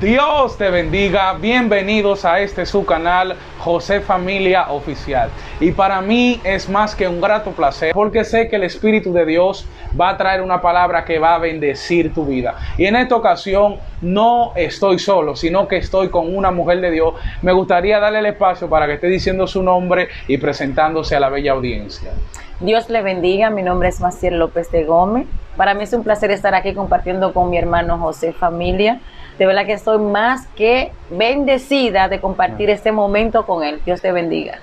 Dios te bendiga, bienvenidos a este su canal José Familia Oficial. Y para mí es más que un grato placer porque sé que el Espíritu de Dios va a traer una palabra que va a bendecir tu vida. Y en esta ocasión no estoy solo, sino que estoy con una mujer de Dios. Me gustaría darle el espacio para que esté diciendo su nombre y presentándose a la bella audiencia. Dios le bendiga, mi nombre es Maciel López de Gómez. Para mí es un placer estar aquí compartiendo con mi hermano José Familia. De verdad que estoy más que bendecida de compartir este momento con él. Dios te bendiga.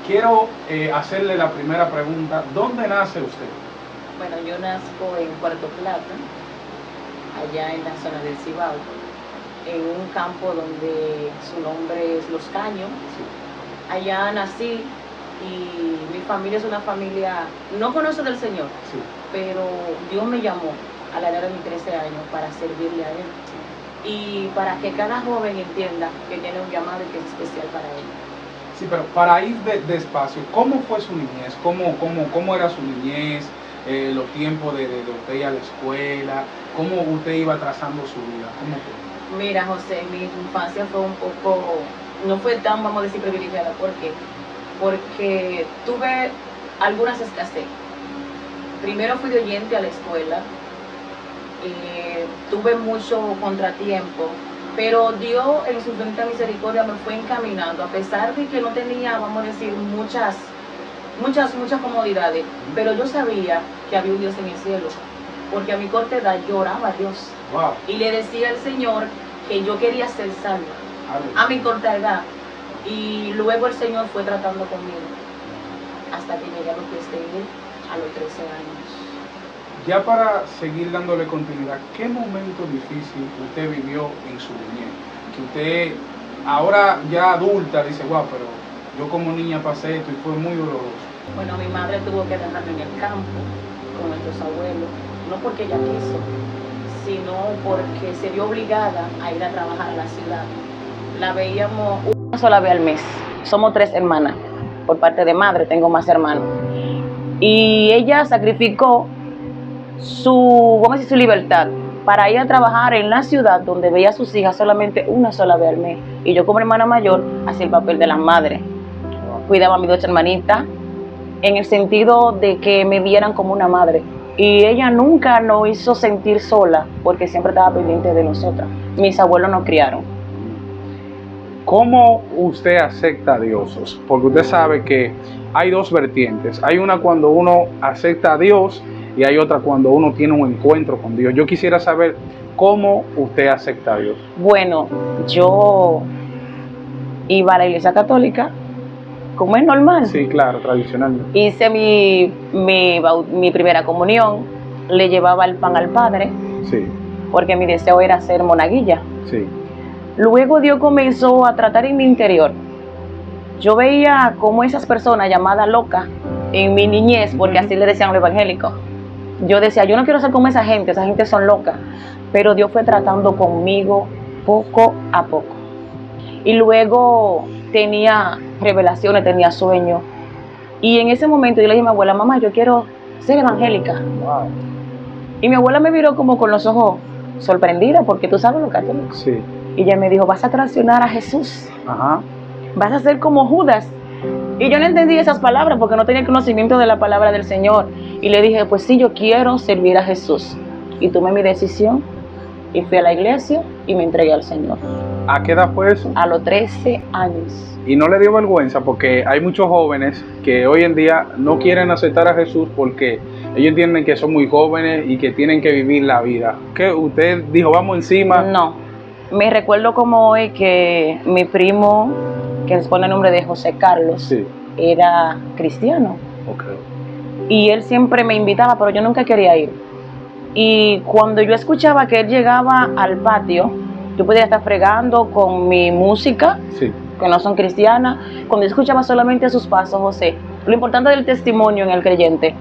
Quiero hacerle la primera pregunta. ¿Dónde nace usted? Bueno, yo nazco en Puerto Plata, allá en la zona del Cibao, en un campo donde su nombre es Los Caños. Sí. Allá nací y mi familia es una familia, no conoce del Señor, Sí. pero Dios me llamó a la edad de mis 13 años para servirle a Él y para que cada joven entienda que tiene un llamado y que es especial para él. Sí, pero para ir despacio, ¿cómo fue su niñez? ¿Cómo era su niñez? Los tiempos de usted ir a la escuela, ¿cómo usted iba trazando su vida? ¿Cómo fue? Mira, José, mi infancia fue un poco, no fue tan, vamos a decir, privilegiada. ¿Por qué? Porque tuve algunas escasez. Primero fui de oyente a la escuela, tuve mucho contratiempo, pero Dios en su infinita misericordia me fue encaminando, a pesar de que no tenía, vamos a decir, muchas comodidades, pero yo sabía que había un Dios en el cielo, porque a mi corta edad yo oraba a Dios. Wow. Y le decía al Señor que yo quería ser salva a mi corta edad. Y luego el Señor fue tratando conmigo hasta que llegué a los pies de Él a los 13 años. Ya para seguir dándole continuidad, ¿qué momento difícil usted vivió en su niñez? Que usted ahora ya adulta dice, wow, pero yo como niña pasé esto y fue muy doloroso. Bueno, mi madre tuvo que dejarme en el campo con nuestros abuelos, no porque ella quiso, sino porque se vio obligada a ir a trabajar a la ciudad. La veíamos una sola vez al mes. Somos 3 hermanas. Por parte de madre tengo más hermanos. Y ella sacrificó vamos a decir, su libertad para ir a trabajar en la ciudad donde veía a sus hijas solamente una sola vez al mes. Y yo como hermana mayor hacía el papel de la madre. Cuidaba a mis 2 hermanitas en el sentido de que me vieran como una madre. Y ella nunca nos hizo sentir sola porque siempre estaba pendiente de nosotras. Mis abuelos nos criaron. ¿Cómo usted acepta a Dios? Porque usted sabe que hay 2 vertientes. Hay una cuando uno acepta a Dios y hay otra cuando uno tiene un encuentro con Dios. Yo quisiera saber cómo usted acepta a Dios. Bueno, yo iba a la iglesia católica, como es normal. Sí, claro, tradicionalmente. Hice mi primera comunión, le llevaba el pan al Padre, Sí, porque mi deseo era ser monaguilla. sí. Luego Dios comenzó a tratar en mi interior. Yo veía como esas personas llamadas locas en mi niñez, porque así le decían los evangélicos. Yo decía, yo no quiero ser como esa gente son locas. Pero Dios fue tratando conmigo poco a poco. Y luego tenía revelaciones, tenía sueños. Y en ese momento yo le dije a mi abuela, mamá, yo quiero ser evangélica. Wow. Y mi abuela me miró como con los ojos sorprendida, porque tú sabes lo católico. Sí. Y ella me dijo, vas a traicionar a Jesús. Ajá. Vas a ser como Judas. Y yo no entendí esas palabras porque no tenía conocimiento de la palabra del Señor. Y le dije, pues sí, yo quiero servir a Jesús. Y tomé mi decisión y fui a la iglesia y me entregué al Señor. ¿A qué edad fue eso? A los 13 años. Y no le dio vergüenza porque hay muchos jóvenes que hoy en día no quieren aceptar a Jesús porque ellos entienden que son muy jóvenes y que tienen que vivir la vida. ¿Qué? ¿Usted dijo, vamos encima? No. Me recuerdo como hoy que mi primo, que se pone el nombre de José Carlos, Sí. era cristiano. Okay. Y él siempre me invitaba, pero yo nunca quería ir. Y cuando yo escuchaba que él llegaba al patio, yo podía estar fregando con mi música, Sí. que no son cristianas. Cuando yo escuchaba solamente sus pasos, José, lo importante del testimonio en el creyente,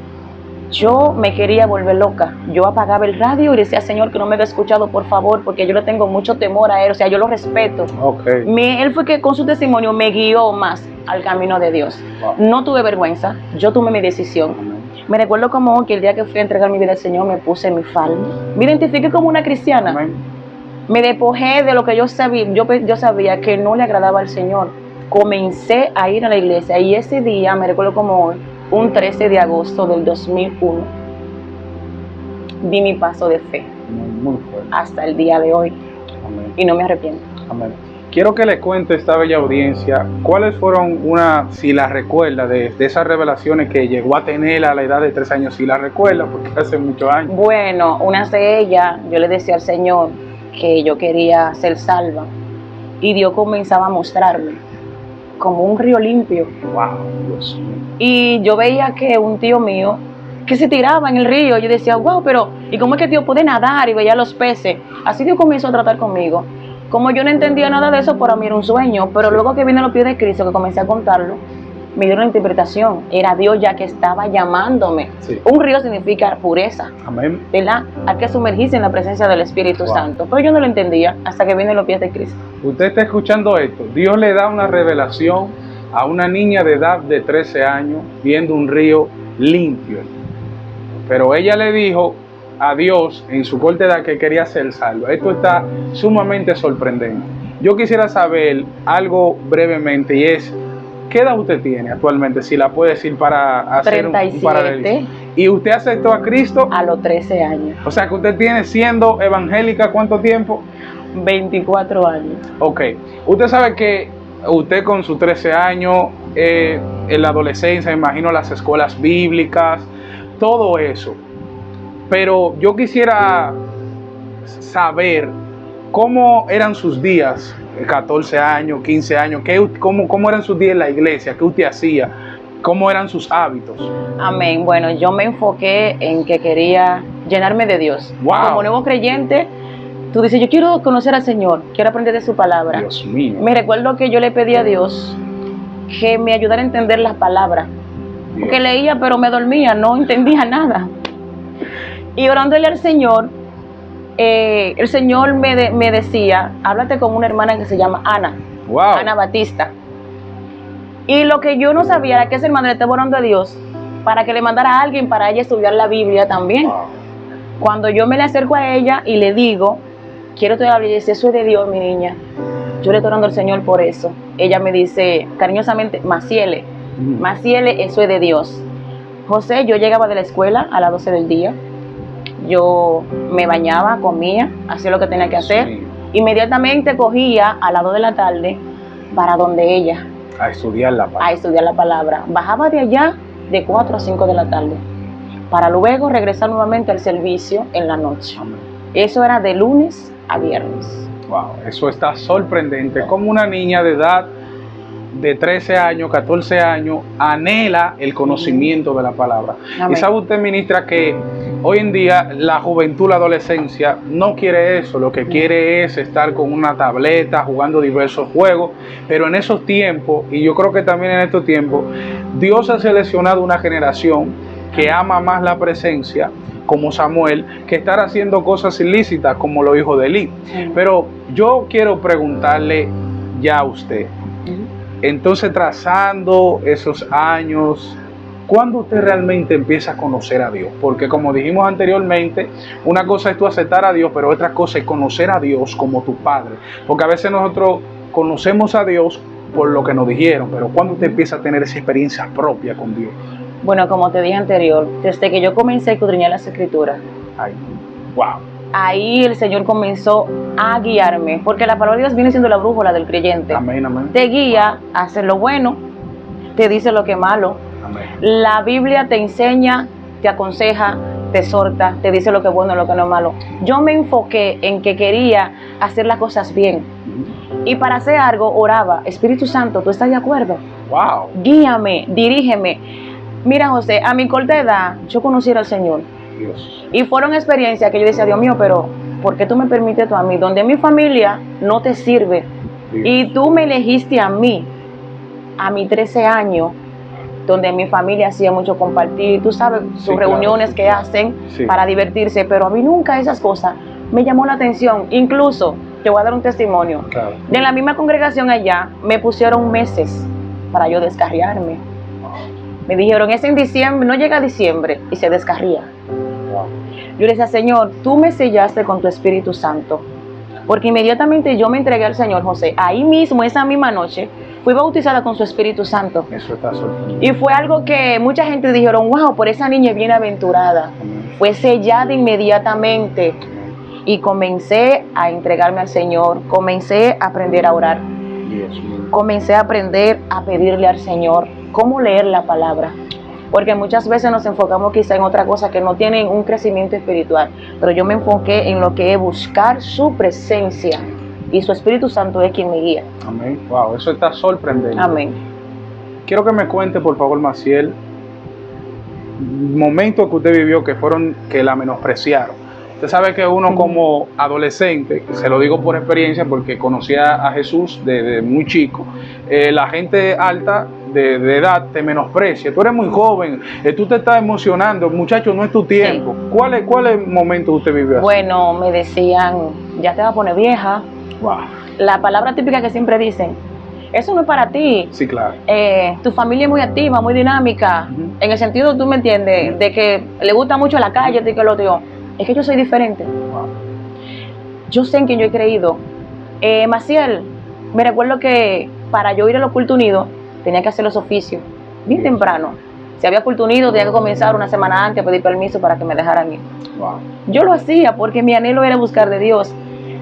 yo me quería volver loca. Yo apagaba el radio y decía, Señor, que no me haya escuchado, por favor, porque yo le tengo mucho temor a él, o sea, yo lo respeto. Okay. Él fue que con su testimonio me guió más al camino de Dios. Wow. No tuve vergüenza, yo tomé mi decisión. Me recuerdo como que el día que fui a entregar mi vida al Señor me puse mi falda. Me identifiqué como una cristiana. Amén. Me despojé de lo que yo sabía. Yo sabía que no le agradaba al Señor. Comencé a ir a la iglesia y ese día, me recuerdo como hoy, un 13 de agosto del 2001, di mi paso de fe Muy fuerte. hasta el día de hoy. Amén. Y no me arrepiento. Amén. Quiero que le cuente a esta bella audiencia cuáles fueron si la recuerda, de esas revelaciones que llegó a tener a la edad de 3 años, si la recuerda, porque hace muchos años. Bueno, una de ellas, yo le decía al Señor que yo quería ser salva y Dios comenzaba a mostrarme como un río limpio. Wow, Dios mío. Y yo veía que un tío mío que se tiraba en el río, yo decía, wow, pero ¿y cómo es que Dios puede nadar? Y veía los peces. Así Dios comenzó a tratar conmigo. Como yo no entendía nada de eso, para mí era un sueño, pero luego que vine a los pies de Cristo, que comencé a contarlo, me dio una interpretación. Era Dios ya que estaba llamándome. Sí. Un río significa pureza, Amén. ¿verdad? Hay que sumergirse en la presencia del Espíritu Wow. Santo. Pero yo no lo entendía hasta que vine a los pies de Cristo. Usted está escuchando esto. Dios le da una revelación a una niña de edad de 13 años viendo un río limpio. Pero ella le dijo a Dios en su corta edad que quería ser salvo. Esto está sumamente sorprendente. Yo quisiera saber algo brevemente y es, ¿qué edad usted tiene actualmente? Si la puede decir para hacer un 37. paralelismo. ¿Y usted aceptó a Cristo? A los 13 años, O sea que usted tiene siendo evangélica ¿cuánto tiempo? 24 años. Ok. Usted sabe que usted con sus 13 años, en la adolescencia, imagino las escuelas bíblicas, todo eso. Pero yo quisiera saber cómo eran sus días, 14 años, 15 años, cómo eran sus días en la iglesia, qué usted hacía, cómo eran sus hábitos. Amén. Bueno, yo me enfoqué en que quería llenarme de Dios. Wow. Como nuevo creyente, tú dices, yo quiero conocer al Señor, quiero aprender de su palabra. Dios mío. Me recuerdo que yo le pedí a Dios que me ayudara a entender las palabras. Dios. Porque leía, pero me dormía, no entendía nada. Y orándole al Señor, el Señor me decía, háblate con una hermana que se llama Ana, Wow. Ana Batista. Y lo que yo no sabía era que esa hermana le estaba orando a Dios para que le mandara a alguien para ella estudiar la Biblia también. Wow. Cuando yo me le acerco a ella y le digo, quiero estudiar la Biblia, y dice, eso es de Dios, mi niña. Yo le estoy orando al Señor por eso. Ella me dice cariñosamente, Maciele, Maciele, eso es de Dios. José, yo llegaba de la escuela a las 12 del día. Yo me bañaba, comía, hacía lo que tenía que hacer. Sí. Inmediatamente cogía a las 2 de la tarde para donde ella, A estudiar la a palabra. estudiar la palabra. Bajaba de allá de 4 a 5 de la tarde para luego regresar nuevamente al servicio en la noche. Amén. Eso era de lunes a viernes. Wow, eso está sorprendente. Como una niña de edad de 13 años, 14 años, anhela el conocimiento de la palabra. Amén. Y sabe usted, ministra, que hoy en día la juventud, la adolescencia, no quiere eso. Lo que quiere es estar con una tableta, jugando diversos juegos. Pero en esos tiempos, y yo creo que también en estos tiempos, Dios ha seleccionado una generación que ama más la presencia, como Samuel, que estar haciendo cosas ilícitas como los hijos de Elí. Pero yo quiero preguntarle ya a usted, entonces trazando esos años, ¿cuándo usted realmente empieza a conocer a Dios? Porque como dijimos anteriormente, una cosa es tú aceptar a Dios, pero otra cosa es conocer a Dios como tu Padre. Porque a veces nosotros conocemos a Dios por lo que nos dijeron, pero ¿cuándo usted empieza a tener esa experiencia propia con Dios? Bueno, como te dije anterior, desde que yo comencé a escudriñar las Escrituras, Ay, wow. ahí el Señor comenzó a guiarme, porque la palabra de Dios viene siendo la brújula del creyente. Amén, amén. Te guía a hacer lo bueno, te dice lo que es malo. Amén. La Biblia te enseña, te aconseja, te exhorta, te dice lo que es bueno y lo que no es malo. Yo me enfoqué en que quería hacer las cosas bien. Y para hacer algo oraba, Espíritu Santo, ¿tú estás de acuerdo? Wow. Guíame, dirígeme. Mira, José, a mi corta edad yo conocí al Señor. Dios. Y fueron experiencias que yo decía, Dios mío, pero ¿por qué tú me permites esto a mí? Donde mi familia no te sirve. Dios. Y tú me elegiste a mí, a mis 13 años, donde mi familia hacía mucho compartir, tú sabes, sus Sí, claro, reuniones sí, que claro. hacen Sí. para divertirse, pero a mí nunca esas cosas me llamó la atención. Incluso, te voy a dar un testimonio. Claro. De la misma congregación allá, me pusieron meses para yo descarriarme. Me dijeron, es en diciembre, no llega a diciembre, y se descarría. Wow. Yo le decía, Señor, tú me sellaste con tu Espíritu Santo. Porque inmediatamente yo me entregué al Señor, José. Ahí mismo, esa misma noche, fui bautizada con su Espíritu Santo. Eso está sorprendente. Y fue algo que mucha gente dijeron, wow, por esa niña es bienaventurada. Fue sellada inmediatamente. Y comencé a entregarme al Señor. Comencé a aprender a orar. Comencé a aprender a pedirle al Señor cómo leer la palabra. Porque muchas veces nos enfocamos quizá en otra cosa que no tienen un crecimiento espiritual. Pero yo me enfoqué en lo que es buscar su presencia. Y su Espíritu Santo es quien me guía. Amén. Wow, eso está sorprendente. Amén. Quiero que me cuente, por favor, Maciel, momentos que usted vivió que fueron que la menospreciaron. Usted sabe que uno como adolescente, se lo digo por experiencia porque conocía a Jesús desde muy chico, la gente alta de edad te menosprecia. Tú eres muy joven, tú te estás emocionando, muchacho, no es tu tiempo. Sí. ¿Cuál momento usted vivió así? Bueno, me decían, ya te vas a poner vieja. Wow. La palabra típica que siempre dicen, eso no es para ti. Sí, claro. Tu familia es muy activa, muy dinámica, en el sentido, tú me entiendes, de que le gusta mucho la calle, de que lo digo. Es que yo soy diferente. Wow. Yo sé en quién yo he creído. Maciel, me recuerdo que para yo ir al Culto Unido tenía que hacer los oficios bien temprano. Si había Culto Unido tenía que comenzar una semana antes a pedir permiso para que me dejaran ir. Wow. Yo lo hacía porque mi anhelo era buscar de Dios.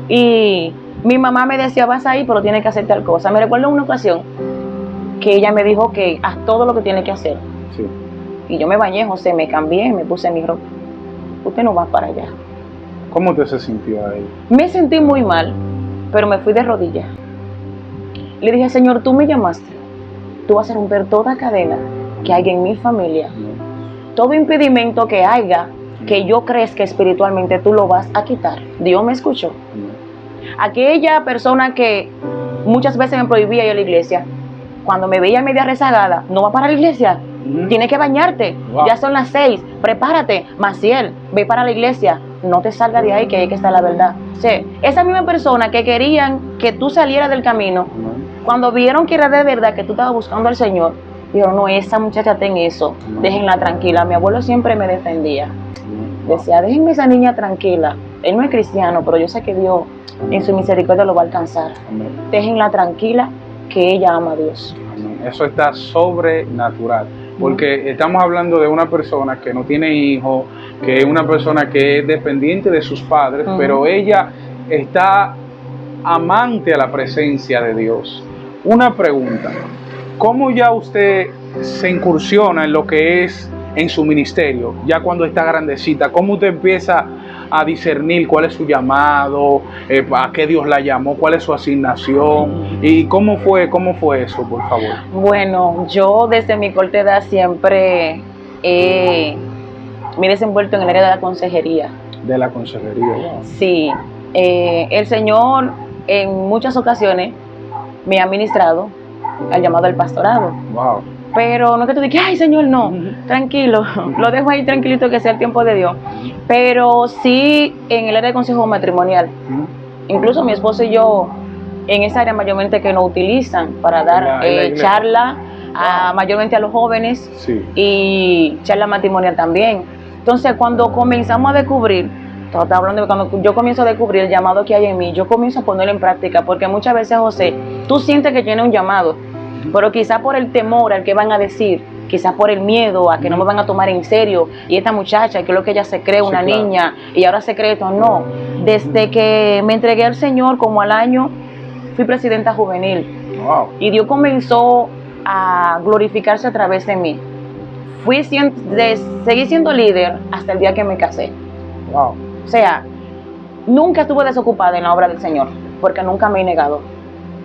Y mi mamá me decía, vas a ir, pero tienes que hacer tal cosa. Me recuerdo en una ocasión que ella me dijo que haz todo lo que tienes que hacer. Sí. Y yo me bañé, José, me cambié, me puse mi ropa. Usted no va para allá. ¿Cómo usted se sintió ahí? Me sentí muy mal, pero me fui de rodillas. Le dije, Señor, tú me llamaste. Tú vas a romper toda cadena que haya en mi familia. Todo impedimento que haya, que yo crezca espiritualmente, tú lo vas a quitar. Dios me escuchó. Aquella persona que muchas veces me prohibía ir a la iglesia, cuando me veía media rezagada, no va para la iglesia. Tienes que bañarte, ya son las 6, prepárate, Maciel, ve para la iglesia, no te salgas de ahí que ahí que está la verdad. Sí, esa misma persona que querían que tú salieras del camino, cuando vieron que era de verdad que tú estabas buscando al Señor, dijeron, no, esa muchacha ten eso, déjenla tranquila. Mi abuelo siempre me defendía, decía, déjenme esa niña tranquila, él no es cristiano, pero yo sé que Dios en su misericordia lo va a alcanzar. Déjenla tranquila, que ella ama a Dios. Eso está sobrenatural. Porque estamos hablando de una persona que no tiene hijos, que es una persona que es dependiente de sus padres, pero ella está amante a la presencia de Dios. Una pregunta, ¿cómo ya usted se incursiona en lo que es en su ministerio, ya cuando está grandecita? ¿Cómo usted empieza a discernir cuál es su llamado, a qué Dios la llamó, cuál es su asignación y cómo fue eso, por favor? Bueno, yo desde mi corta edad siempre me he desenvuelto en el área de la consejería. De la consejería. Wow. Sí, el Señor en muchas ocasiones me ha ministrado al llamado al pastorado. Wow. Pero no que tú digas, ay Señor, no, tranquilo, lo dejo ahí tranquilito que sea el tiempo de Dios. Pero sí en el área de consejo matrimonial. Incluso mi esposo y yo, en esa área mayormente que nos utilizan para dar charla mayormente a los jóvenes, sí, y charla matrimonial también. Entonces cuando comenzamos a descubrir, cuando yo comienzo a descubrir el llamado que hay en mí, yo comienzo a ponerlo en práctica, porque muchas veces, José, tú sientes que tienes un llamado, pero quizás por el temor al que van a decir, quizás por el miedo a que no me van a tomar en serio, y esta muchacha, que es lo que ella se cree, una niña, y ahora se cree esto, no. Desde que me entregué al Señor, como al año, fui presidenta juvenil. Wow. Y Dios comenzó a glorificarse a través de mí. Seguí siendo líder hasta el día que me casé. Wow. O sea, nunca estuve desocupada en la obra del Señor, porque nunca me he negado.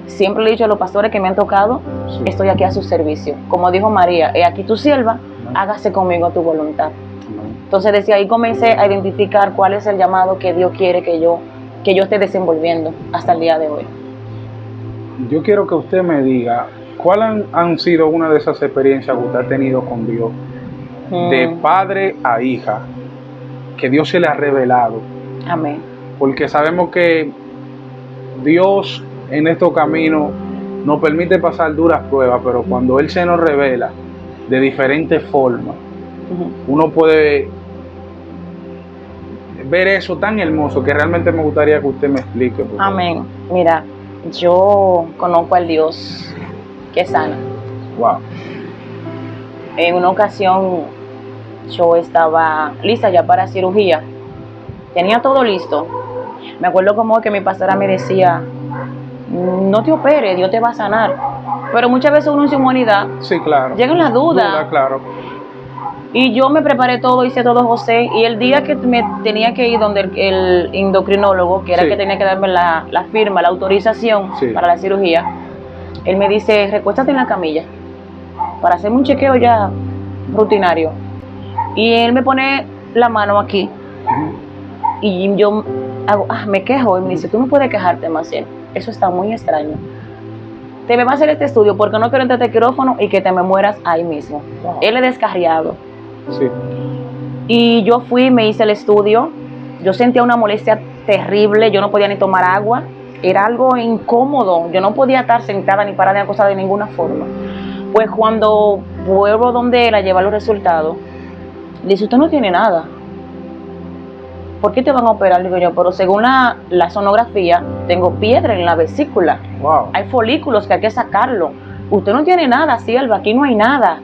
Siempre le he dicho a los pastores que me han tocado, sí, estoy aquí a su servicio. Como dijo María, he aquí tu sierva, hágase conmigo tu voluntad. Entonces desde ahí comencé a identificar cuál es el llamado que Dios quiere que yo esté desenvolviendo hasta el día de hoy. Yo quiero que usted me diga, ¿cuáles han sido una de esas experiencias que usted ha tenido con Dios, de padre a hija, que Dios se le ha revelado? Amén. Porque sabemos que Dios en estos caminos nos permite pasar duras pruebas, pero cuando Él se nos revela, de diferentes formas. Ujú. Uno puede ver eso tan hermoso que realmente me gustaría que usted me explique. Por favor. Amén. Mira, yo conozco al Dios que sana. Wow. En una ocasión yo estaba lista ya para cirugía. Tenía todo listo. Me acuerdo como que mi pastora me decía, no te operes, Dios te va a sanar. Pero muchas veces uno en su humanidad Sí, claro. llegan las dudas. Claro. Y yo me preparé todo, hice todo, José. Y el día que me tenía que ir donde el endocrinólogo, que era Sí. el que tenía que darme la firma, la autorización Sí. para la cirugía, él me dice, recuéstate en la camilla para hacerme un chequeo ya rutinario. Y él me pone la mano aquí. Y yo hago, me quejo. Y me dice, tú no puedes quejarte, Maciel. Eso está muy extraño. Te me va a hacer este estudio porque no quiero entrar al quirófano y que te me mueras ahí mismo. Wow. Él es descarriado. Sí. Y yo fui, me hice el estudio. Yo sentía una molestia terrible. Yo no podía ni tomar agua. Era algo incómodo. Yo no podía estar sentada ni parada ni acostada de ninguna forma. Pues cuando vuelvo donde él a llevar los resultados, dice, usted no tiene nada. ¿Por qué te van a operar? Digo yo, pero según la sonografía, tengo piedra en la vesícula. Wow. Hay folículos que hay que sacarlo. Usted no tiene nada, Sierva, aquí no hay nada.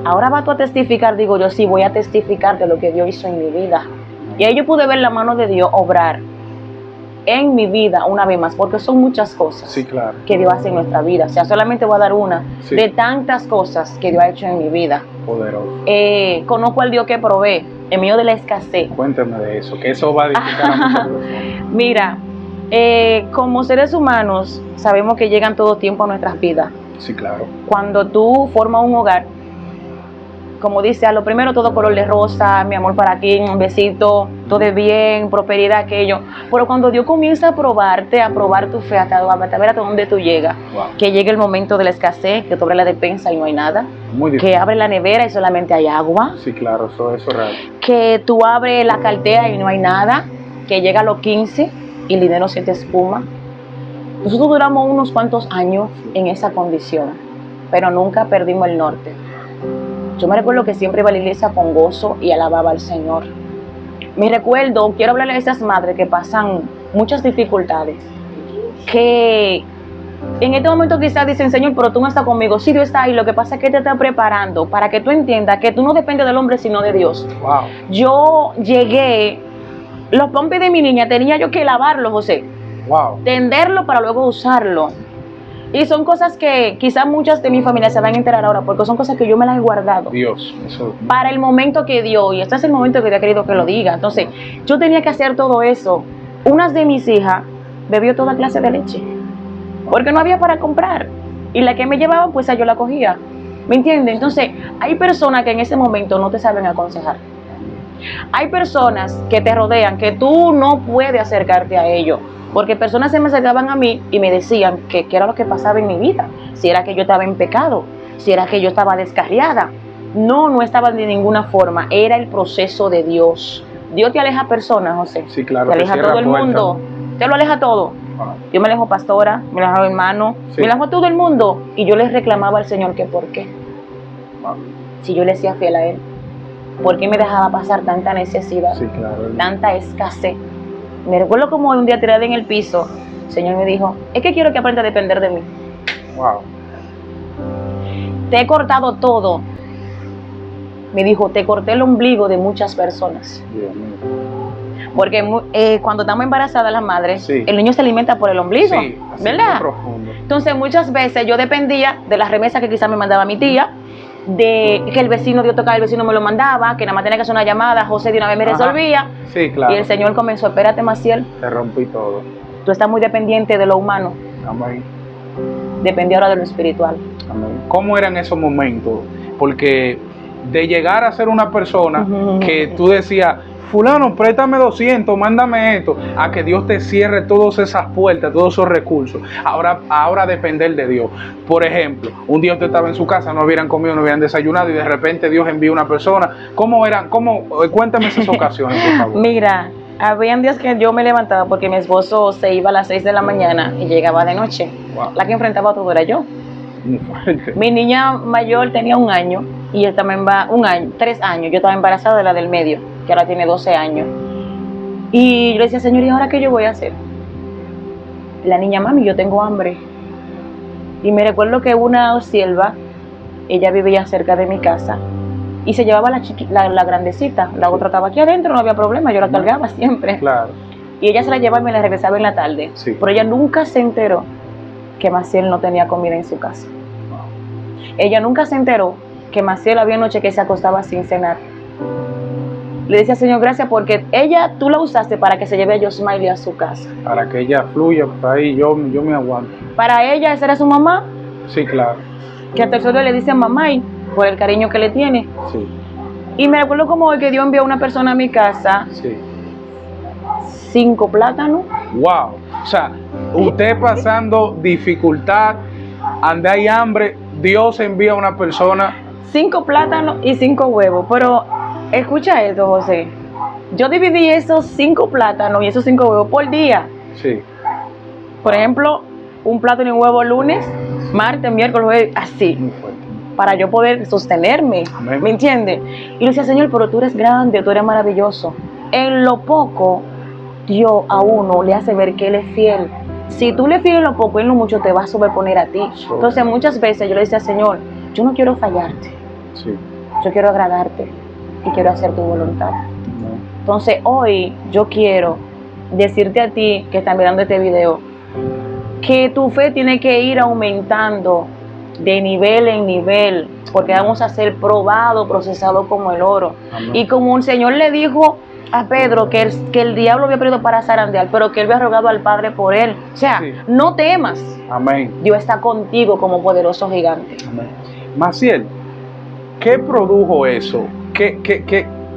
Ahora vas tú a testificar. Digo yo, sí, voy a testificar de lo que Dios hizo en mi vida. Y ahí yo pude ver la mano de Dios obrar en mi vida una vez más, porque son muchas cosas Sí, claro. que Dios hace en nuestra vida. O sea, solamente voy a dar una Sí. de tantas cosas que Dios ha hecho en mi vida. Poderoso. Conozco al Dios que provee en medio de la escasez. Cuénteme de eso, que eso va a edificar a muchas personas. Mira, como seres humanos sabemos que llegan todo tiempo a nuestras vidas. Sí, claro. Cuando tú formas un hogar, como dice, a lo primero todo color de rosa, mi amor para aquí, un besito, todo de bien, prosperidad, aquello. Pero cuando Dios comienza a probarte, a probar tu fe, hasta ver hasta dónde tú llegas, Wow. que llegue el momento de la escasez, que tú abres la despensa y no hay nada, Muy que difícil. abres la nevera y solamente hay agua, Sí, claro, eso es real. que tú abres la cartera y no hay nada, que llega a los 15 y el dinero se te espuma. Nosotros duramos unos cuantos años en esa condición, pero nunca perdimos el norte. Yo me recuerdo que siempre iba a la iglesia con gozo y alababa al Señor. Me recuerdo, quiero hablarle a esas madres que pasan muchas dificultades, que en este momento quizás dicen, Señor, pero tú no estás conmigo. Sí, Dios está ahí, lo que pasa es que te está preparando para que tú entiendas que tú no dependes del hombre, sino de Dios. Wow. Yo llegué, los pompis de mi niña tenía yo que lavarlos, José, Wow. tenderlo para luego usarlo. Y son cosas que quizás muchas de mi familia se van a enterar ahora, porque son cosas que yo me las he guardado Dios, eso. para el momento que dio, y este es el momento que Dios ha querido que lo diga. Entonces, yo tenía que hacer todo eso. Una de mis hijas bebió toda clase de leche, porque no había para comprar. Y la que me llevaba, pues yo la cogía. ¿Me entiendes? Entonces, hay personas que en ese momento no te saben aconsejar. Hay personas que te rodean, que tú no puedes acercarte a ellos. Porque personas se me acercaban a mí y me decían que era lo que pasaba en mi vida. Si era que yo estaba en pecado, si era que yo estaba descarriada. No estaba de ninguna forma. Era el proceso de Dios. Dios te aleja a personas, José. Sí, claro. Te que aleja a cierra todo el puertas. mundo. Te lo aleja todo. Wow. Yo me alejo pastora, me alejo hermano, Sí. me alejo a todo el mundo. Y yo les reclamaba al Señor que por qué. Wow. Si yo le hacía fiel a Él. ¿Por qué me dejaba pasar tanta necesidad? Sí, claro. Tanta escasez. Me recuerdo como un día tirada en el piso, el Señor me dijo, es que quiero que aprendas a depender de mí. Wow. Te he cortado todo. Me dijo, te corté el ombligo de muchas personas. Dios mío. Porque cuando estamos embarazadas las madres, Sí. el niño se alimenta por el ombligo, Sí, así ¿verdad? muy profundo. Entonces muchas veces yo dependía de las remesas que quizás me mandaba mi tía, de que el vecino dio tocar, el vecino me lo mandaba, que nada más tenía que hacer una llamada, José de una vez me Ajá. resolvía. Sí, claro. Y el Señor comenzó, espérate, Maciel, Te rompí todo. tú estás muy dependiente de lo humano, Amén. depende ahora de lo espiritual. Amén. ¿Cómo eran esos momentos? Porque de llegar a ser una persona que tú decías, fulano, préstame 200, mándame esto, a que Dios te cierre todas esas puertas, todos esos recursos. Ahora depender de Dios. Por ejemplo, un día usted estaba en su casa, no hubieran comido, no hubieran desayunado y de repente Dios envía una persona. ¿Cómo eran? Cuéntame esas ocasiones, por favor. Mira, habían días que yo me levantaba porque mi esposo se iba a las 6 de la mañana y llegaba de noche. Wow. La que enfrentaba todo era yo. Muy fuerte. Mi niña mayor tenía 1 año y ella también va 3 años. Yo estaba embarazada de la del medio, que ahora tiene 12 años. Y yo le decía, Señor, ¿y ahora qué yo voy a hacer? La niña, mami, yo tengo hambre. Y me recuerdo que una sierva, ella vivía cerca de mi casa, y se llevaba la grandecita. La otra estaba aquí adentro, no había problema, yo la cargaba siempre. Claro. Y ella se la llevaba y me la regresaba en la tarde. Sí. Pero ella nunca se enteró que Maciel no tenía comida en su casa. Ella nunca se enteró que Maciel había noche que se acostaba sin cenar. Le decía, Señor, gracias porque tú la usaste para que se lleve a Yosmaili a su casa. Para que ella fluya por ahí, yo me aguanto. Para ella, esa era su mamá, Sí, claro. que hasta el sol le dicen mamá y por el cariño que le tiene. Sí, Y me recuerdo como hoy que Dios envió a una persona a mi casa, sí. 5 plátanos. Wow. O sea, usted pasando dificultad, anda hay hambre, Dios envía a una persona. 5 plátanos y 5 huevos. Pero escucha esto, José. Yo dividí esos 5 plátanos y esos 5 huevos por día. Sí. Por ejemplo, un plátano y un huevo lunes, martes, miércoles, jueves, así. Muy fuerte. Para yo poder sostenerme. Amén. ¿Me entiendes? Y le decía, Señor, pero tú eres grande, tú eres maravilloso. En lo poco, Dios a uno le hace ver que Él es fiel. Si tú le fieles en lo poco, en lo mucho te va a sobreponer a ti. Entonces, muchas veces yo le decía, Señor, yo no quiero fallarte. Sí. Yo quiero agradarte y quiero hacer tu voluntad. Amén. Entonces, hoy yo quiero decirte a ti que estás mirando este video que tu fe tiene que ir aumentando de nivel en nivel, porque vamos a ser probados, procesados como el oro. Amén. Y como el Señor le dijo a Pedro que el diablo había pedido para zarandear, pero que él había rogado al Padre por él. O sea, Sí. no temas, Amén. Dios está contigo como poderoso gigante. Amén. Maciel, ¿qué produjo eso?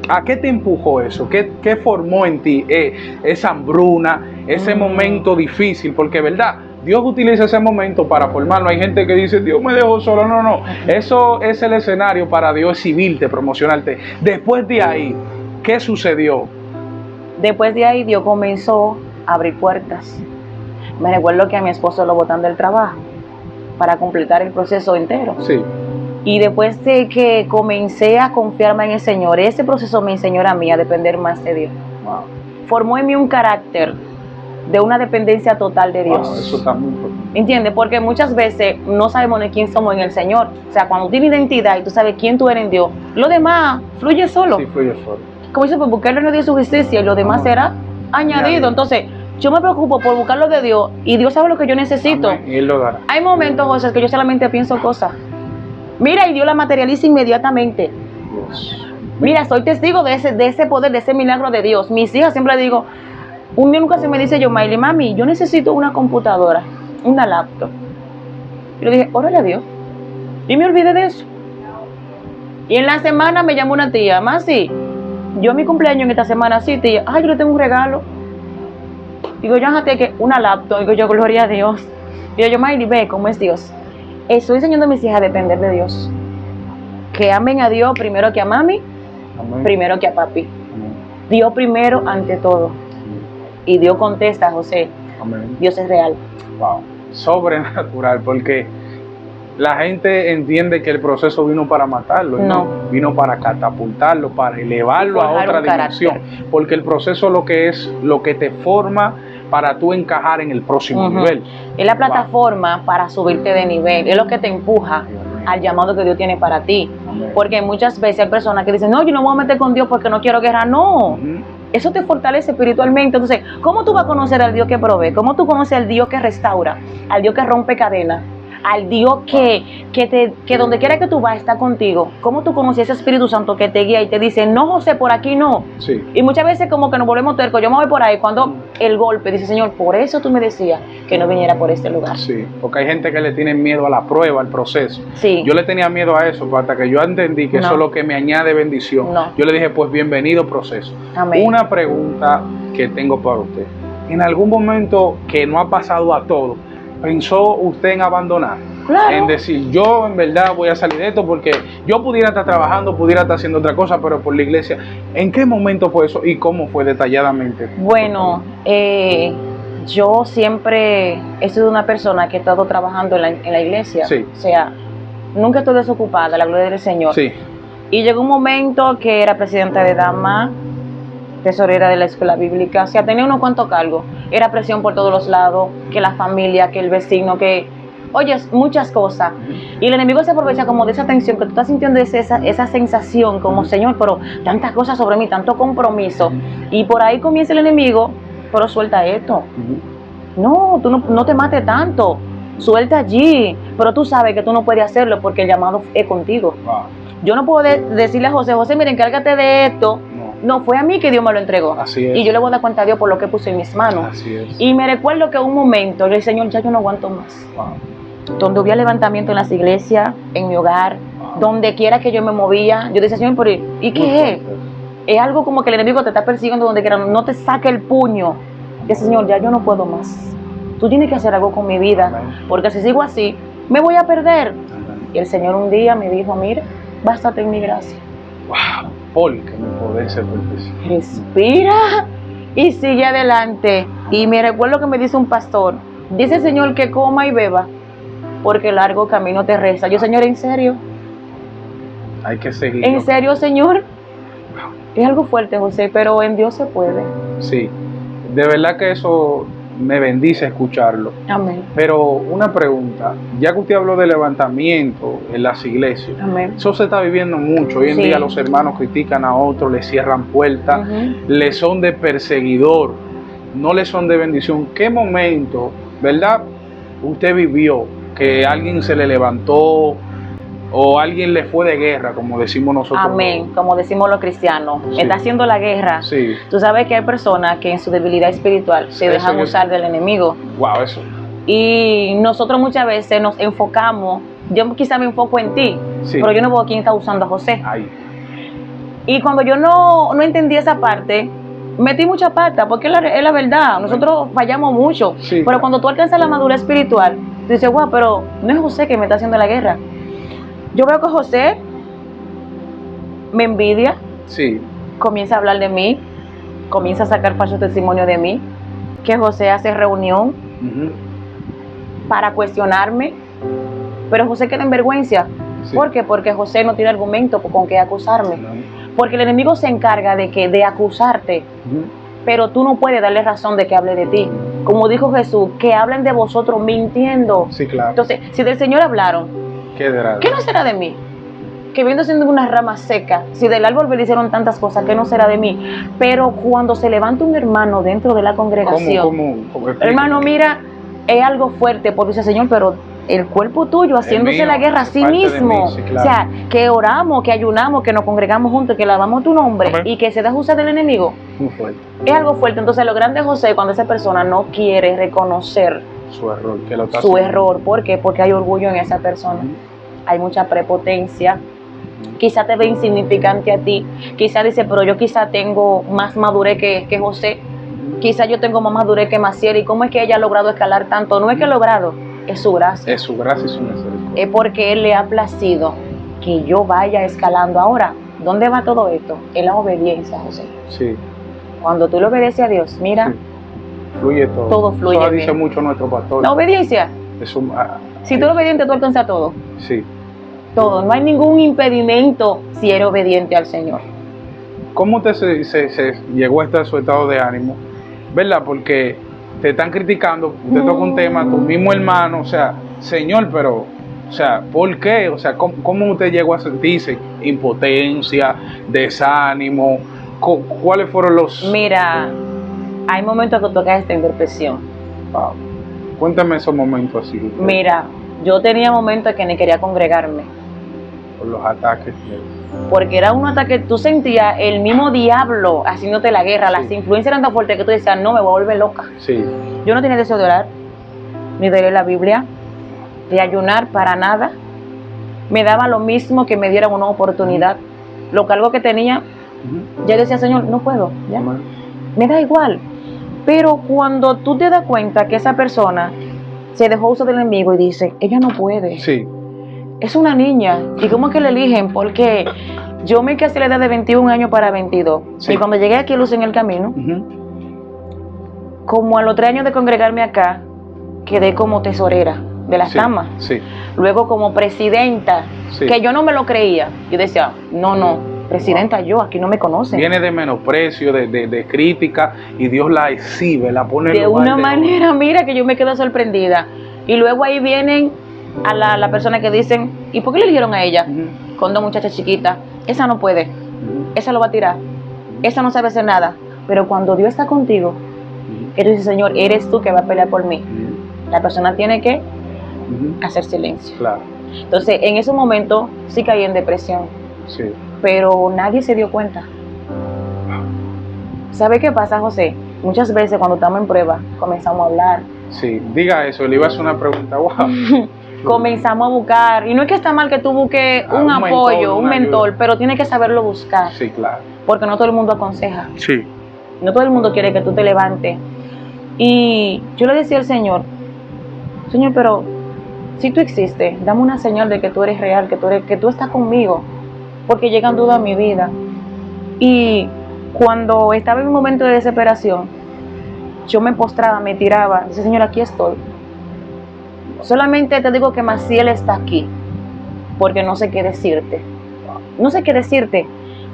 ¿A qué te empujó eso? ¿Qué formó en ti esa hambruna, ese momento difícil? Porque, ¿verdad? Dios utiliza ese momento para formarlo. Hay gente que dice, Dios me dejó solo. No, no. Eso es el escenario para Dios exhibirte, promocionarte. Después de ahí, ¿qué sucedió? Después de ahí, Dios comenzó a abrir puertas. Me recuerdo que a mi esposo lo botan del trabajo para completar el proceso entero. Sí. Y después de que comencé a confiarme en el Señor, ese proceso me enseñó a mí a depender más de Dios. Wow. Formó en mí un carácter de una dependencia total de Dios. Wow, eso está muy importante. ¿Entiendes? Porque muchas veces no sabemos de quién somos en el Señor. O sea, cuando tienes identidad y tú sabes quién tú eres en Dios, lo demás fluye solo. Sí, fluye solo. Como dice, pues buscar lo de Dios su justicia y lo demás será añadido. Entonces, yo me preocupo por buscar lo de Dios y Dios sabe lo que yo necesito. Amén. Y Él lo dará. Hay momentos, José, que yo solamente pienso cosas. Mira, y Dios la materializa inmediatamente. Dios. Mira, soy testigo de ese poder, de ese milagro de Dios. Mis hijas siempre digo, un día nunca se me dice yo, Maile, mami, yo necesito una computadora, una laptop. Y le dije, órale a Dios. Y me olvidé de eso. Y en la semana me llamó una tía, Masi, yo mi cumpleaños en esta semana, sí, tía, yo le tengo un regalo. Digo, yo, que una laptop. Digo yo, gloria a Dios. Digo yo, Maile, ve cómo es Dios. Estoy enseñando a mis hijas a depender de Dios. Que amen a Dios primero que a mami, Amén. primero que a papi. Amén. Dios primero ante todo. Y Dios contesta, José, Amén. Dios es real. Wow. Sobrenatural, porque la gente entiende que el proceso vino para matarlo, No. vino para catapultarlo, para elevarlo a Forjar otra un dimensión, porque el proceso lo que es, lo que te forma para tú encajar en el próximo nivel. Es la plataforma para subirte de nivel, es lo que te empuja al llamado que Dios tiene para ti. Amén. Porque muchas veces hay personas que dicen, no, yo no me voy a meter con Dios porque no quiero guerra. No, Ujú. eso te fortalece espiritualmente. Entonces, ¿cómo tú vas a conocer al Dios que provee? ¿Cómo tú conoces al Dios que restaura? Al Dios que rompe cadenas, al Dios que donde quiera que tú vas está contigo. ¿Cómo tú conoces ese Espíritu Santo que te guía y te dice, no, José, por aquí no? Sí. Y muchas veces como que nos volvemos tercos, yo me voy por ahí, cuando el golpe dice, Señor, por eso tú me decías que no viniera por este lugar. Sí, porque hay gente que le tiene miedo a la prueba, al proceso. Sí. Yo le tenía miedo a eso, pero hasta que yo entendí que No. eso es lo que me añade bendición. No. Yo le dije, pues bienvenido proceso. Amén. Una pregunta que tengo para usted. En algún momento que no ha pasado a todo, ¿pensó usted en abandonar? Claro. En decir, yo en verdad voy a salir de esto porque yo pudiera estar trabajando, pudiera estar haciendo otra cosa, pero por la iglesia. ¿En qué momento fue eso y cómo fue detalladamente? Bueno, yo siempre he sido una persona que he estado trabajando en la iglesia. Sí. O sea, nunca estoy desocupada, la gloria del Señor. Sí. Y llegó un momento que era presidenta de Dama, tesorera de la escuela bíblica, o sea, tenía unos cuantos cargos. Era presión por todos los lados, que la familia, que el vecino, que, oye, muchas cosas. Y el enemigo se aprovecha como de esa tensión que tú estás sintiendo, esa sensación, como, Señor, pero tantas cosas sobre mí, tanto compromiso. Y por ahí comienza el enemigo, pero suelta esto. No, tú no te mates tanto. Suelta allí, pero tú sabes que tú no puedes hacerlo porque el llamado es contigo. Wow. Yo no puedo decirle a José, José, mira, encárgate de esto. No, fue a mí que Dios me lo entregó. Así es. Y yo le voy a dar cuenta a Dios por lo que puse en mis manos. Así es. Y me recuerdo que un momento, yo dije, Señor, ya yo no aguanto más. Wow. Donde hubiera levantamiento en las iglesias, en mi hogar, donde quiera que yo me movía, yo decía, Señor, ¿y qué es? Es algo como que el enemigo te está persiguiendo donde quiera, no te saque el puño. Dice, Señor, ya yo no puedo más. Tú tienes que hacer algo con mi vida, porque si sigo así, me voy a perder. Y el Señor un día me dijo, mira, bástate en mi gracia. Wow, porque mi poder se perfecciona. Respira y sigue adelante. Y me recuerdo que me dice un pastor, dice el Señor que coma y beba, porque el largo camino te resta. Yo, Señor, ¿en serio? Hay que seguir. ¿En serio, Señor? Es algo fuerte, José, pero en Dios se puede. Sí, de verdad que eso me bendice escucharlo. Amén. Pero una pregunta, ya que usted habló de levantamiento en las iglesias, Amén. eso se está viviendo mucho. Hoy en día los hermanos critican a otros, les cierran puertas, les son de perseguidor, no les son de bendición. ¿Qué momento, verdad, usted vivió que alguien se le levantó o alguien le fue de guerra, como decimos nosotros? Amén, como decimos los cristianos. Sí. Está haciendo la guerra. Sí. Tú sabes que hay personas que en su debilidad espiritual se dejan usar del enemigo. Wow, eso. Y nosotros muchas veces nos enfocamos, yo quizá me enfoco en ti, Sí. pero yo no veo quién está usando a José. Ay. Y cuando yo no entendí esa parte, metí mucha pata, porque es la verdad, nosotros fallamos mucho. Sí, pero claro. cuando tú alcanzas la madurez espiritual, tú dices, wow, pero no es José que me está haciendo la guerra. Yo veo que José me envidia, Sí. comienza a hablar de mí, comienza a sacar falsos testimonios de mí, que José hace reunión para cuestionarme, pero José queda en vergüenza. Sí. ¿Por qué? Porque José no tiene argumento con qué acusarme. No. Porque el enemigo se encarga de acusarte, pero tú no puedes darle razón de que hable de ti. Como dijo Jesús, que hablen de vosotros mintiendo. Sí, claro. Entonces, si del Señor hablaron, ¿qué no será de mí? Que viendo siendo una rama seca, si del árbol me hicieron tantas cosas, ¿qué no será de mí? Pero cuando se levanta un hermano dentro de la congregación, ¿Cómo? hermano, mira, es algo fuerte, porque dice, Señor, pero el cuerpo tuyo haciéndose mío, la guerra a sí parte de mismo. mí, sí, claro. O sea, que oramos, que ayunamos, que nos congregamos juntos, que lavamos tu nombre. Amén. Y que se deja usar del enemigo. Muy fuerte. Es algo fuerte. Entonces, lo grande de José es cuando esa persona no quiere reconocer Su error, que lo está su haciendo. error. ¿Por qué? Porque hay orgullo en esa persona. Hay mucha prepotencia. Quizá te ve insignificante a ti. Quizá dice, pero yo quizá tengo más madurez que José. Quizá yo tengo más madurez que Maciel. ¿Y cómo es que ella ha logrado escalar tanto? No es que ha logrado, es su gracia. Es su gracia y su misericordia. Es porque Él le ha placido que yo vaya escalando. Ahora, ¿dónde va todo esto? En la obediencia, José. Sí. Cuando tú le obedeces a Dios, mira, Sí. Fluye todo. Todo fluye Eso dice bien. mucho nuestro pastor. la obediencia. Eso, Si tú eres obediente, tú alcanzas todo. Sí. Todo. No hay ningún impedimento si eres obediente al Señor. ¿Cómo usted se llegó a su estado de ánimo? ¿Verdad? Porque te están criticando, usted toca un tema, tu mismo hermano, o sea, Señor, pero, o sea, ¿por qué? O sea, ¿cómo usted llegó a sentirse? Impotencia, desánimo, ¿cuáles fueron los...? Mira, hay momentos que toca extender presión. Wow. Cuéntame esos momentos así. Usted, Mira, yo tenía momentos que ni quería congregarme. por los ataques. Porque era un ataque, tú sentías el mismo diablo haciéndote la guerra, Sí. las influencias eran tan fuertes que tú decías, no, me voy a volver loca. Sí. Yo no tenía deseo de orar, ni de leer la Biblia, de ayunar para nada. Me daba lo mismo que me dieran una oportunidad. Lo que algo que tenía, ya decía, Señor, no puedo, ya. Me da igual. Pero cuando tú te das cuenta que esa persona se dejó usar del enemigo y dice, ella no puede. Sí. Es una niña. ¿Y cómo es que la eligen? Porque yo me casé a la edad de 21 años para 22. Sí. Y cuando llegué aquí a Luz en el Camino, como a los 3 años de congregarme acá, quedé como tesorera. de las Sí, damas. sí. Luego como presidenta, Sí. que yo no me lo creía. Yo decía, no, presidenta yo, aquí no me conocen. Viene de menosprecio, de crítica, y Dios la exhibe, la pone en De lugar una de manera, mira, que yo me quedo sorprendida. Y luego ahí vienen a la persona que dicen, ¿y por qué le eligieron a ella? Ujú. Con 2 muchachas chiquitas. Esa no puede, Ujú. esa lo va a tirar, esa no sabe hacer nada. Pero cuando Dios está contigo, Ujú. que tú dices, Señor, eres tú que va a pelear por mí, Ujú. la persona tiene que Ujú. hacer silencio. Claro, Entonces, en ese momento sí caí en depresión, sí. pero nadie se dio cuenta. ¿Sabe qué pasa, José? Muchas veces cuando estamos en prueba, comenzamos a hablar, Sí, diga eso, le iba a hacer una pregunta. Wow. comenzamos a buscar, y no es que está mal que tú busques Ah, un un mentor, apoyo, un una mentor, ayuda. pero tienes que saberlo buscar, Sí, claro. porque no todo el mundo aconseja, Sí. no todo el mundo quiere que tú te levantes. Y yo le decía al Señor, pero si tú existes, dame una señal de que tú eres real, que tú estás conmigo, porque llegan dudas a mi vida. Y cuando estaba en un momento de desesperación, yo me postraba, me tiraba, dice, Señor, aquí estoy. Solamente te digo que Maciel está aquí, porque no sé qué decirte. No sé qué decirte.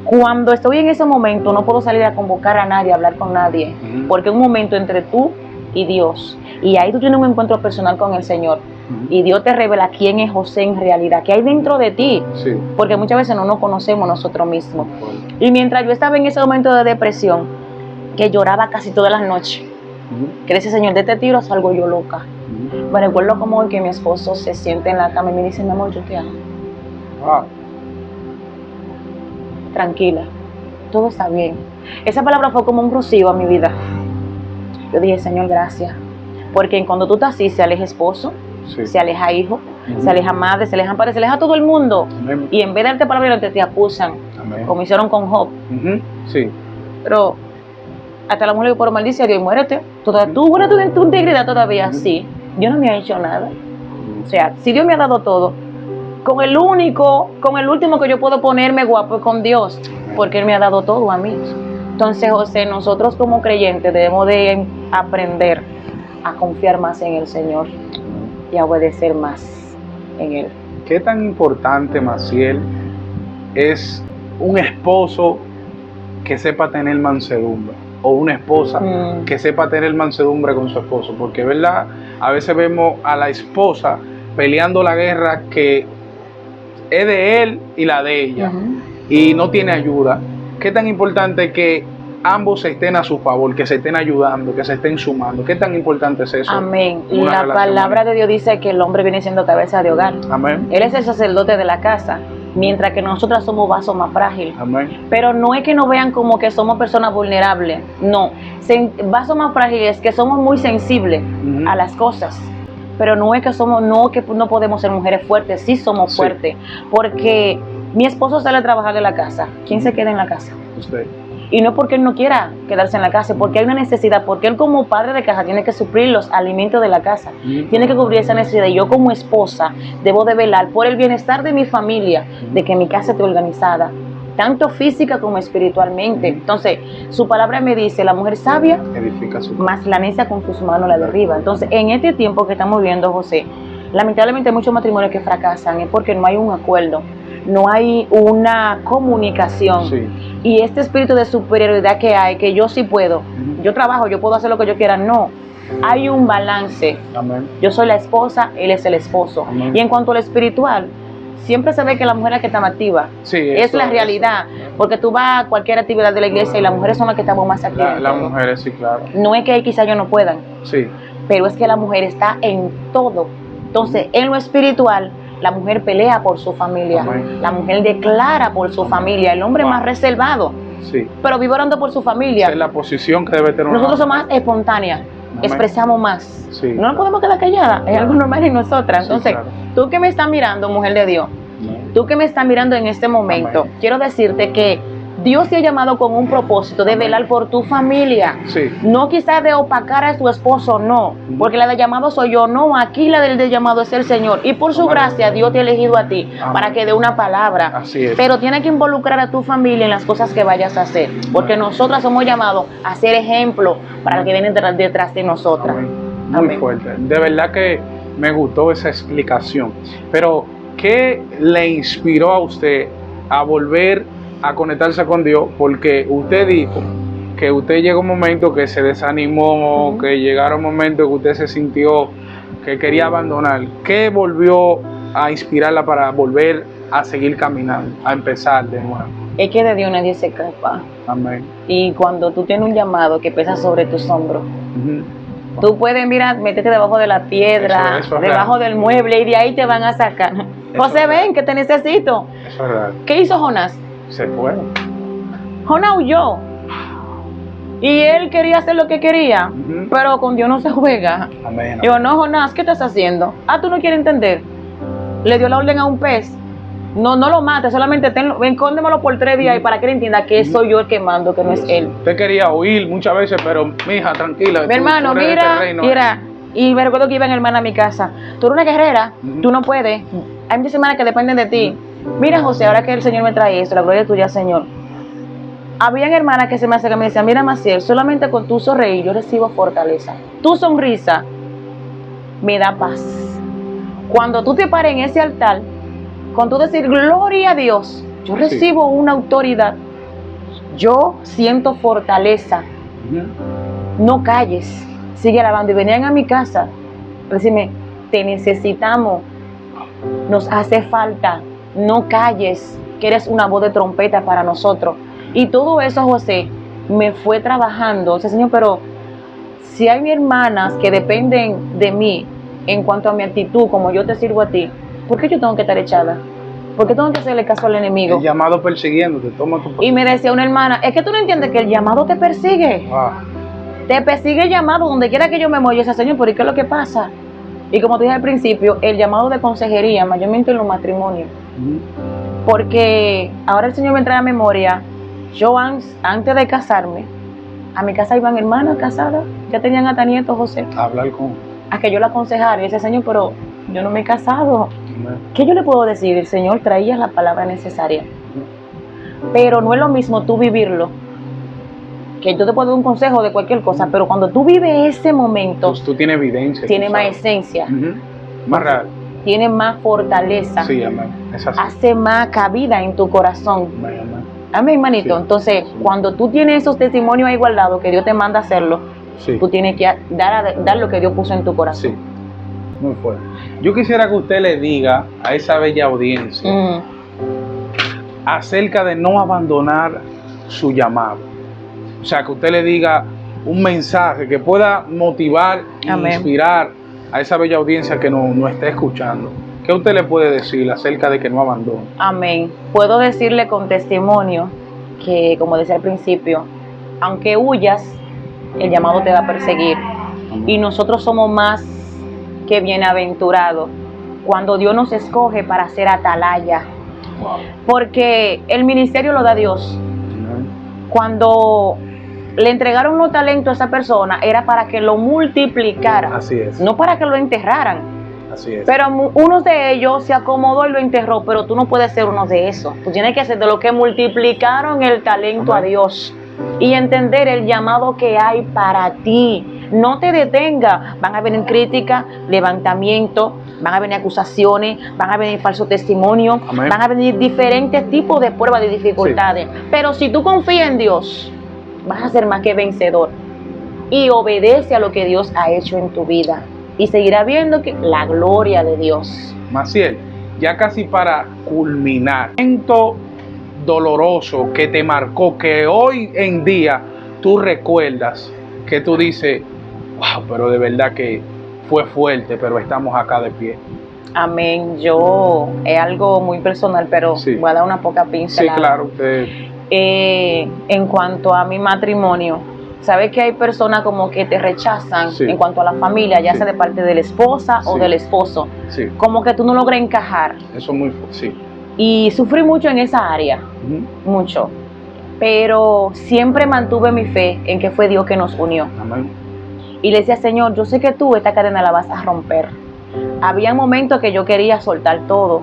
Cuando estoy en ese momento, no puedo salir a convocar a nadie, a hablar con nadie, Ujú. porque es un momento entre tú y Dios. Y ahí tú tienes un encuentro personal con el Señor. Ujú. Y Dios te revela quién es José en realidad, qué hay dentro de ti. Sí. Porque muchas veces no nos conocemos nosotros mismos. Y mientras yo estaba en ese momento de depresión, que lloraba casi todas las noches, Ujú. que decía, Señor, de este tiro salgo yo loca. Ujú. Me recuerdo como hoy que mi esposo se siente en la cama y me dice, mi amor, yo te amo. Wow. Tranquila, todo está bien. Esa palabra fue como un rocío a mi vida. Yo dije, Señor, gracias. Porque cuando tú estás así, se aleja esposo, Sí. se aleja hijo, Ujú. se aleja madre, se aleja padre, se aleja todo el mundo. Amén. Y en vez de darte palabra, te acusan, Amén. como hicieron con Job. Ujú. Sí. Pero hasta la mujer por maldice a Dios y muérete. Tú muérete en tu integridad todavía. Ujú. Sí, yo no me he hecho nada. O sea, si Dios me ha dado todo, con el último que yo puedo ponerme guapo es con Dios, porque Él me ha dado todo a mí. Entonces, José, nosotros como creyentes debemos de aprender a confiar más en el Señor y a obedecer más en Él. ¿Qué tan importante, Maciel, es un esposo que sepa tener mansedumbre? O una esposa que sepa tener mansedumbre con su esposo. Porque, ¿verdad? A veces vemos a la esposa peleando la guerra que es de él y la de ella. Y no tiene ayuda. ¿Qué tan importante es que ambos estén a su favor, que se estén ayudando, que se estén sumando? ¿Qué tan importante es eso? Amén. Una La relación palabra bonita. de Dios dice que el hombre viene siendo cabeza de hogar. Amén. Él es el sacerdote de la casa, mientras que nosotras somos vasos más frágiles. Amén. Pero no es que nos vean como que somos personas vulnerables, no. Vasos más frágiles es que somos muy sensibles Ujú. a las cosas. Pero no es que no podemos ser mujeres fuertes, sí somos Sí. fuertes. Porque mi esposo sale a trabajar de la casa. ¿Quién se queda en la casa? Usted. Y no es porque él no quiera quedarse en la casa, porque hay una necesidad, porque él como padre de casa tiene que suplir los alimentos de la casa, tiene que cubrir esa necesidad. Y yo como esposa debo de velar por el bienestar de mi familia, de que mi casa esté organizada, tanto física como espiritualmente. Entonces, su palabra me dice, la mujer sabia, Edifica su más la necia con sus manos la derriba. Entonces, en este tiempo que estamos viviendo, José, lamentablemente muchos matrimonios que fracasan es porque no hay un acuerdo, no hay una comunicación. Sí. Y este espíritu de superioridad que hay, que yo sí puedo, yo trabajo, yo puedo hacer lo que yo quiera, no. Hay un balance. Amén. Yo soy la esposa, él es el esposo. Amén. Y en cuanto al espiritual, siempre se ve que la mujer es la que está más activa. Sí, Es eso, la realidad. Porque tú vas a cualquier actividad de la iglesia y las mujeres son las que estamos más activas. Las mujeres, sí, claro. No es que quizás ellos no puedan, Sí. pero es que la mujer está en todo. Entonces, en lo espiritual, la mujer pelea por su familia. Amén. La mujer declara por su familia. El hombre es más reservado, Sí. pero vive orando por su Esa familia. es la posición que debe tener una Nosotros somos mujer. más espontáneas, Amén. expresamos más. Sí, No nos podemos quedar calladas, es algo normal en nosotras. Sí, Entonces, claro. tú que me estás mirando, mujer de Dios, Amén. tú que me estás mirando en este momento, Amén. quiero decirte que Dios te ha llamado con un propósito de Amén. velar por tu familia. Sí. No quizás de opacar a tu esposo, no, porque la de llamado soy yo, no, aquí la del de llamado es el Señor. Y por su Amén. gracia Dios te ha elegido a ti Amén. para que dé una palabra. Así es. Pero tiene que involucrar a tu familia en las cosas que vayas a hacer, porque nosotras somos llamados a ser ejemplo para el que viene detrás de nosotras. Amén. Muy Amén. fuerte. De verdad que Me gustó esa explicación. Pero, ¿qué le inspiró a usted a volver a conectarse con Dios? Porque usted dijo que usted llegó un momento que se desanimó, que llegaron momentos que usted se sintió que quería abandonar. ¿Qué volvió a inspirarla para volver a seguir caminando, a empezar de nuevo? Es que de Dios nadie se escapa. Amén. Y cuando tú tienes un llamado que pesa sobre tus hombros, tú puedes, mira, meterte debajo de la piedra, eso es debajo real. del mueble, y de ahí te van a sacar. José, ven, que te necesito. Eso es real. ¿Qué hizo Jonás? Se fue. Jonás huyó. Y él quería hacer lo que quería, pero con Dios no se juega. Amén. Digo, no, Jonás, ¿qué estás haciendo? Ah, tú no quieres entender. Le dio la orden a un pez. No lo mates, solamente escóndemelo por 3 días y para que él entienda que soy yo el que mando, que no es él. Usted quería huir muchas veces, pero mija, tranquila. Mi hermano, tú eres de este reino. mira, y me recuerdo que iba mi hermana a mi casa. Tú eres una guerrera, tú no puedes. Hay muchas semanas que dependen de ti. Mira, José, ahora que el Señor me trae esto, la gloria es tuya, Señor. Habían hermanas que se me acercan y me decían, mira, Maciel, solamente con tu sonreír yo recibo fortaleza. Tu sonrisa me da paz. Cuando tú te pares en ese altar, con tú decir, gloria a Dios, yo recibo una autoridad. Yo siento fortaleza. No calles, sigue alabando. Y venían a mi casa, decirme, te necesitamos, nos hace falta, no calles, que eres una voz de trompeta para nosotros. Y todo eso, José, me fue trabajando. O sea, Señor, pero si hay hermanas que dependen de mí en cuanto a mi actitud, como yo te sirvo a ti, ¿por qué yo tengo que estar echada? ¿Por qué tengo que hacerle caso al enemigo? El llamado persiguiéndote, toma tu... Y me decía una hermana, es que tú no entiendes que el llamado te persigue. Te persigue el llamado donde quiera que yo me mueva. Yo decía, Señor, ¿por qué es lo que pasa? Y como te dije al principio, el llamado de consejería, mayormente en los matrimonios. Porque ahora el Señor me trae a memoria, yo antes de casarme, a mi casa iban hermanas casadas, ya tenían hasta nietos, José. Hablar con... A que yo la aconsejara. Y decía, Señor, pero yo no me he casado. ¿Qué yo le puedo decir? El Señor traía la palabra necesaria. Pero no es lo mismo tú vivirlo, que yo te puedo dar un consejo de cualquier cosa, pero cuando tú vives ese momento, tú tienes evidencia. tiene más esencia, más real. tiene más fortaleza, Sí, amén. Es así. hace más cabida en tu corazón. Amén. Amén, hermanito. Sí. Entonces, Sí. cuando tú tienes esos testimonios ahí guardados, que Dios te manda a hacerlo, Sí. tú tienes que dar lo que Dios puso en tu corazón. Sí. Muy fuerte. Yo quisiera que usted le diga a esa bella audiencia acerca de no abandonar su llamado. O sea, que usted le diga un mensaje que pueda motivar e Amén. inspirar a esa bella audiencia que nos está escuchando. ¿Qué usted le puede decir acerca de que no abandone? Amén. Puedo decirle con testimonio que, como decía al principio, aunque huyas, el llamado te va a perseguir. Y nosotros somos más que bienaventurados cuando Dios nos escoge para ser atalaya. Porque el ministerio lo da Dios. Cuando le entregaron los talentos a esa persona, era para que lo multiplicara. Así es. No para que lo enterraran. Así es. Pero uno de ellos se acomodó y lo enterró, pero tú no puedes ser uno de esos. Tú tienes que ser de los que multiplicaron el talento a Dios y entender el llamado que hay para ti. No te detenga. Van a venir críticas, levantamientos, van a venir acusaciones, van a venir falsos testimonios, Amén. van a venir diferentes tipos de pruebas, de dificultades. Sí. Pero si tú confías en Dios, vas a ser más que vencedor y obedece a lo que Dios ha hecho en tu vida. Y seguirá viendo que la gloria de Dios. Maciel, ya casi para culminar, momento doloroso que te marcó, que hoy en día tú recuerdas, que tú dices, wow, pero de verdad que fue fuerte, pero estamos acá de pie. Amén. Es algo muy personal, pero sí. Voy a dar una poca pincelada. Sí, claro, usted. En cuanto a mi matrimonio, sabes que hay personas como que te rechazan en cuanto a la familia, ya sea de parte de la esposa o del esposo, como que tú no logras encajar. Eso es muy fuerte, Y sufrí mucho en esa área, mucho, pero siempre mantuve mi fe en que fue Dios que nos unió. Amén. Y le decía, Señor, yo sé que tú esta cadena la vas a romper. Había momentos que yo quería soltar todo,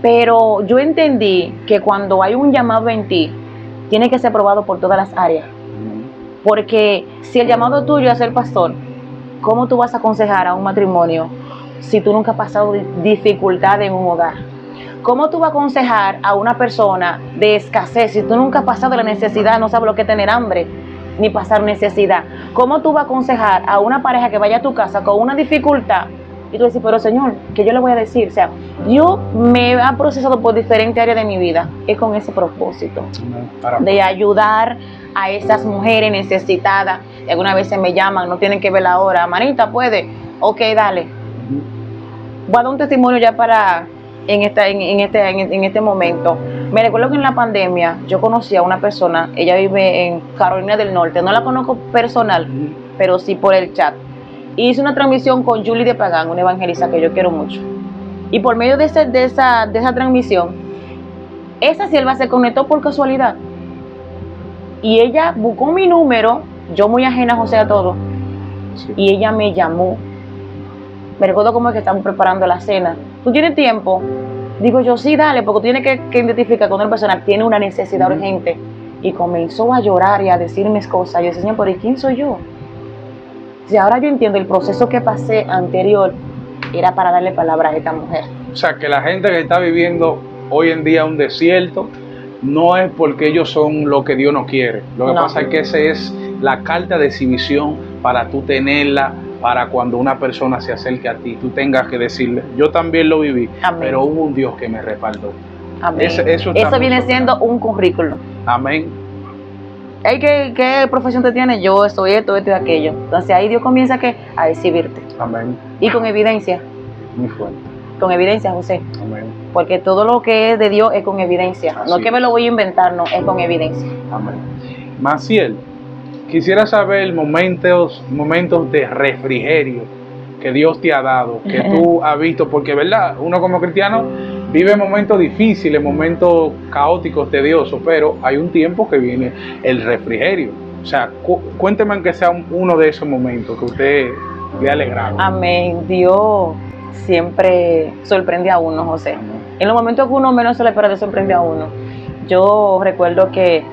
pero yo entendí que cuando hay un llamado en ti, tiene que ser probado por todas las áreas. Porque si el llamado tuyo es ser pastor, ¿cómo tú vas a aconsejar a un matrimonio si tú nunca has pasado dificultad en un hogar? ¿Cómo tú vas a aconsejar a una persona de escasez si tú nunca has pasado la necesidad, no sabes lo que es tener hambre, ni pasar necesidad? ¿Cómo tú vas a aconsejar a una pareja que vaya a tu casa con una dificultad? Y tú dices, pero Señor, ¿qué yo le voy a decir? O sea, Dios me ha procesado por diferentes áreas de mi vida, es con ese propósito, de ayudar a esas mujeres necesitadas. Y algunas veces me llaman, no tienen que ver la hora. Manita, ¿puede? Ok, dale. Voy a dar un testimonio ya para en este momento. Me recuerdo que en la pandemia yo conocí a una persona, ella vive en Carolina del Norte, no la conozco personal, pero sí por el chat. Hice una transmisión con Julie de Pagán, una evangelista que yo quiero mucho. Y por medio de esa transmisión, esa sierva se conectó por casualidad. Y ella buscó mi número, yo muy ajena a José a todo, sí. Y ella me llamó. Me recuerdo como es que estamos preparando la cena. ¿Tú tienes tiempo? Digo yo, sí, dale, porque tú tienes que identificar cuando una persona tiene una necesidad urgente. Y comenzó a llorar y a decirme cosas. Yo decía, Señor, ¿pero quién soy yo? Si ahora yo entiendo el proceso que pasé anterior, era para darle palabra a esta mujer. O sea, que la gente que está viviendo hoy en día un desierto, no es porque ellos son lo que Dios no quiere. Lo que pasa es que esa es la carta de exhibición para tú tenerla, para cuando una persona se acerque a ti, tú tengas que decirle, yo también lo viví, amén, pero hubo un Dios que me respaldó. Amén. Eso viene siendo un currículum. Amén. ¿Qué profesión te tienes? Yo soy esto y aquello. Entonces ahí Dios comienza a exhibirte. Amén. Y con evidencia. Muy fuerte. Con evidencia, José. Amén. Porque todo lo que es de Dios es con evidencia. Así no es que me lo voy a inventar, no, es con evidencia. Amén. Maciel, quisiera saber momentos de refrigerio que Dios te ha dado, que tú has visto, porque verdad, uno como cristiano vive momentos difíciles, momentos caóticos, tediosos, pero hay un tiempo que viene el refrigerio. O sea, cuénteme aunque sea uno de esos momentos que usted le ha alegrado. Amén. Dios siempre sorprende a uno, José. Amén. En los momentos que uno menos se le espera, sorprende a uno. Yo recuerdo que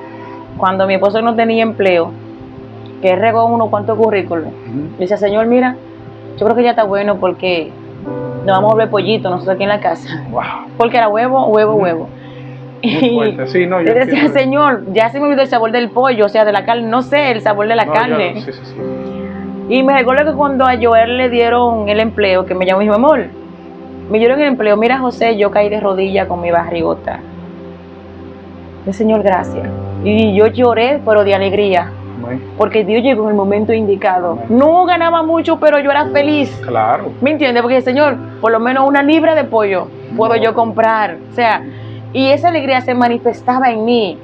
cuando mi esposo no tenía empleo, que regó unos cuantos currículos, dice, Señor, mira, yo creo que ya está bueno porque nos vamos a volver pollito nosotros aquí en la casa. Wow. Porque era huevo. Muy fuerte. Sí, no, yo decía, Señor, ya se me olvidó el sabor del pollo, o sea, de la carne, no sé, el sabor de la carne. Sí. Y me recuerdo que cuando a Joel le dieron el empleo, que me llamó y me dijo, amor, me dieron el empleo, mira José, yo caí de rodillas con mi barrigota. Señor, gracias. Y yo lloré, pero de alegría. Porque Dios llegó en el momento indicado. No ganaba mucho, pero yo era feliz. Claro. ¿Me entiendes? Porque Señor, por lo menos una libra de pollo puedo yo comprar. O sea, y esa alegría se manifestaba en mí.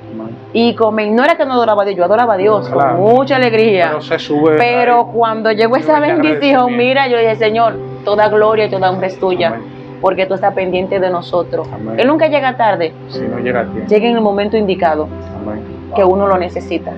Y no era que no adoraba a Dios, yo adoraba a Dios con mucha alegría. Pero se sube. Pero cuando llegó esa bendición, mira, yo dije, Señor, toda gloria y toda honra es tuya. Amén. Porque tú estás pendiente de nosotros. Amén. Él nunca llega tarde. Si no llega a tiempo. Llega en el momento indicado. Amén. Que uno lo necesita.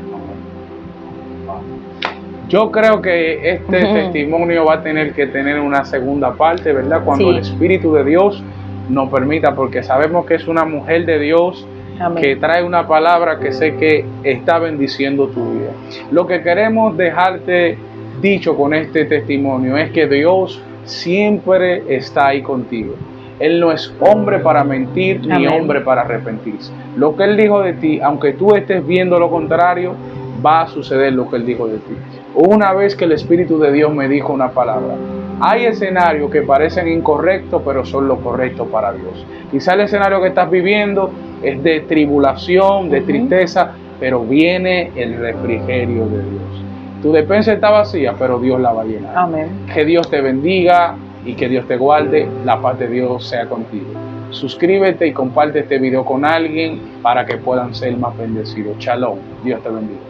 Yo creo que este testimonio va a tener que tener una segunda parte, ¿verdad? Cuando el Espíritu de Dios nos permita, porque sabemos que es una mujer de Dios. Amén. Que trae una palabra que sé que está bendiciendo tu vida. Lo que queremos dejarte dicho con este testimonio es que Dios siempre está ahí contigo. Él no es hombre para mentir, ni Amén. Hombre para arrepentirse. Lo que Él dijo de ti, aunque tú estés viendo lo contrario, va a suceder lo que Él dijo de ti. Una vez que el Espíritu de Dios me dijo una palabra, hay escenarios que parecen incorrectos, pero son lo correcto para Dios. Quizá el escenario que estás viviendo es de tribulación, de tristeza, pero viene el refrigerio de Dios. Tu despensa está vacía, pero Dios la va a llenar. Amén. Que Dios te bendiga y que Dios te guarde. La paz de Dios sea contigo. Suscríbete y comparte este video con alguien para que puedan ser más bendecidos. Shalom. Dios te bendiga.